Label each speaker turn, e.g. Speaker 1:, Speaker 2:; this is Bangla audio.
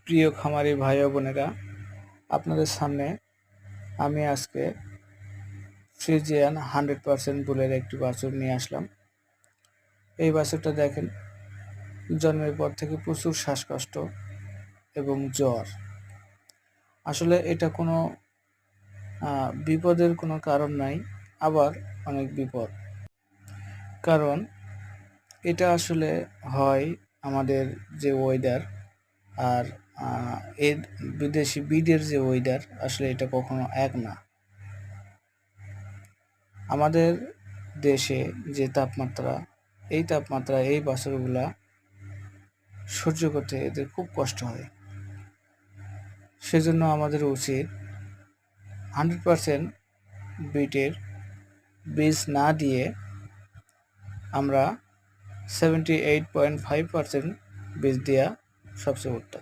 Speaker 1: প্রিয় খামারি ভাই ও বোনেরা, আপনাদের সামনে আমি আজকে ফ্রিজিয়ান 100% বুলের একটি বাছুর নিয়ে আসলাম। এই বাছুরটা দেখেন, জন্মের পর থেকে প্রচুর শ্বাসকষ্ট এবং জ্বর। আসলে এটা কোনো বিপদের কোনো কারণ নাই, আবার অনেক বিপদ। কারণ এটা আসলে হয় আমাদের যে ওয়েদার আর এর বিদেশি ব্রিডের যে ওয়েদার, আসলে এটা কখনো এক না। আমাদের দেশে যে তাপমাত্রা, এই তাপমাত্রা এই বাছুরগুলা সহ্য করতে এদের খুব কষ্ট হয়। সেজন্য আমাদের উচিত 100% ব্রিডের বীজ না দিয়ে আমরা 78.5% বীজ দেওয়া সবচেয়ে উত্তম।